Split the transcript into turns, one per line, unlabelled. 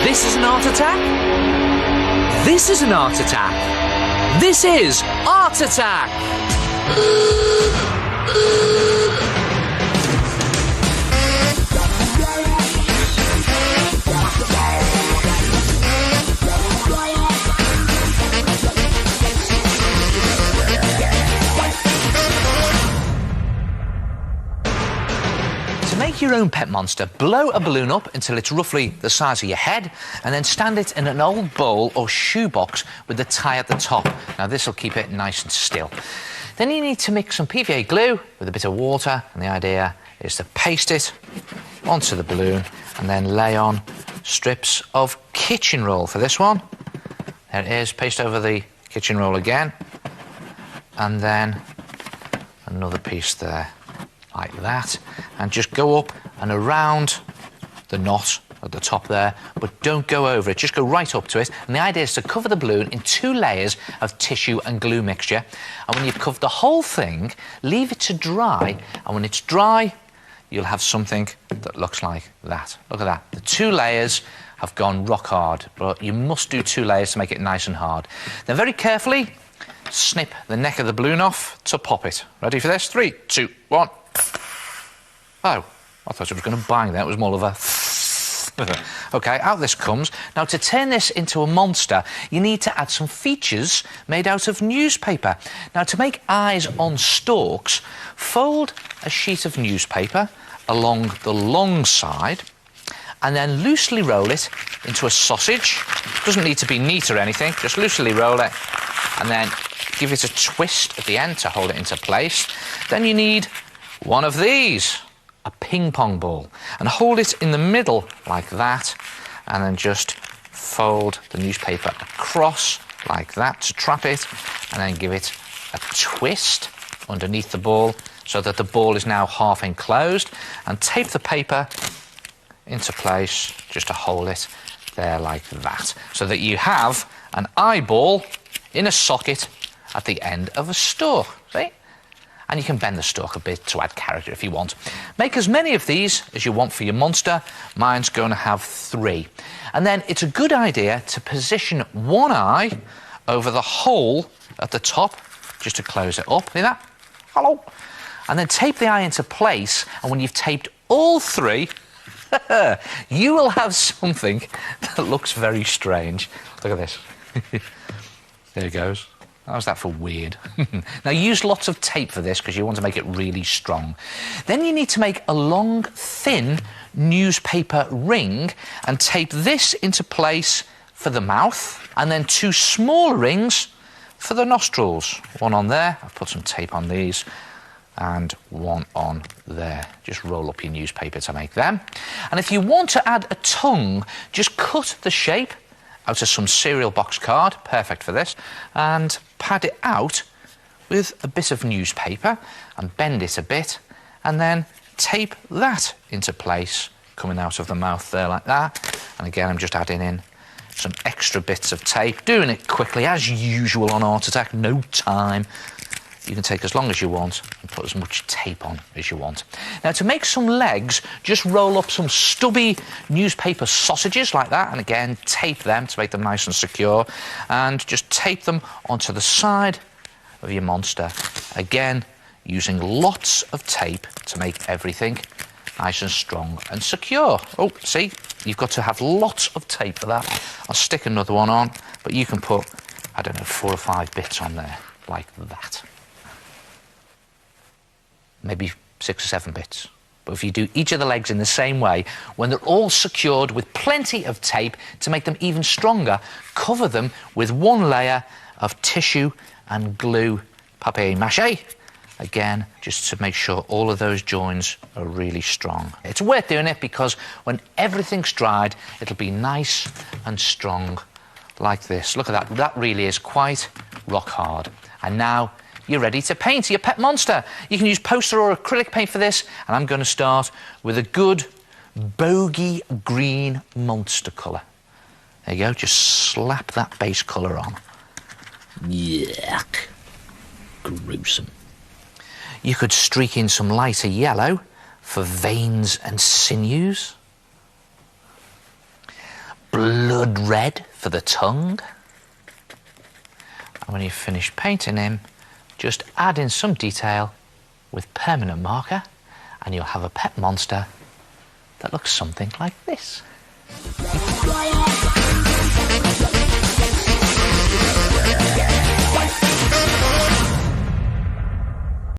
This is an art attack. This is an art attack. This is Art Attack. To make your own pet monster, blow a balloon up until it's roughly the size of your head, and then stand it in an old bowl or shoebox with the tie at the top. Now this will keep it nice and still. Then you need to mix some PVA glue with a bit of water, and the idea is to paste it onto the balloon and then lay on strips of kitchen roll for this one. There it is, paste over the kitchen roll again, and then another piece there, like that, and just go up and around the knot at the top there, but don't go over it, just go right up to it. And the idea is to cover the balloon in 2 layers of tissue and glue mixture, and when you've covered the whole thing, leave it to dry, and when it's dry, you'll have something that looks like that. Look at that. The 2 layers have gone rock hard, but you must do 2 layers to make it nice and hard. Then very carefully snip the neck of the balloon off to pop it. Ready for this? 3, 2, 1. Oh, I thought it was going to bang there. It was more of a... OK, out this comes. Now, to turn this into a monster, you need to add some features made out of newspaper. Now, to make eyes on stalks, fold a sheet of newspaper along the long side and then loosely roll it into a sausage. It doesn't need to be neat or anything, just loosely roll it and then give it a twist at the end to hold it into place. Then you need one of these, a ping pong ball, and hold it in the middle like that, and then just fold the newspaper across like that to trap it, and then give it a twist underneath the ball so that the ball is now half enclosed, and tape the paper into place just to hold it there like that, so that you have an eyeball in a socket at the end of a stalk. See? And you can bend the stalk a bit to add character if you want. Make as many of these as you want for your monster. Mine's going to have 3. And then it's a good idea to position one eye over the hole at the top, just to close it up. See that? Hello. And then tape the eye into place, and when you've taped all 3, you will have something that looks very strange. Look at this. There it goes. How's that for weird? Now, use lots of tape for this because you want to make it really strong. Then you need to make a long, thin newspaper ring and tape this into place for the mouth, and then 2 small rings for the nostrils. One on there. I've put some tape on these, and one on there. Just roll up your newspaper to make them. And if you want to add a tongue, just cut the shape out of some cereal box card, perfect for this, and pad it out with a bit of newspaper and bend it a bit, and then tape that into place, coming out of the mouth there like that. And again, I'm just adding in some extra bits of tape, doing it quickly, as usual on Art Attack, no time. You can take as long as you want and put as much tape on as you want. Now, to make some legs, just roll up some stubby newspaper sausages like that, and again, tape them to make them nice and secure, and just tape them onto the side of your monster. Again, using lots of tape to make everything nice and strong and secure. Oh, see, you've got to have lots of tape for that. I'll stick another one on, but you can put, I don't know, 4 or 5 bits on there, like that. Maybe 6 or 7 bits. But if you do each of the legs in the same way, when they're all secured with plenty of tape to make them even stronger, cover them with 1 layer of tissue and glue papier-mâché. Again, just to make sure all of those joins are really strong. It's worth doing it because when everything's dried, it'll be nice and strong like this. Look at that. That really is quite rock hard. And now you're ready to paint your pet monster. You can use poster or acrylic paint for this, and I'm going to start with a good bogey green monster colour. There you go, just slap that base colour on. Yuck. Gruesome. You could streak in some lighter yellow for veins and sinews. Blue blood red for the tongue. And when you've finished painting him, just add in some detail with permanent marker and you'll have a pet monster that looks something like this.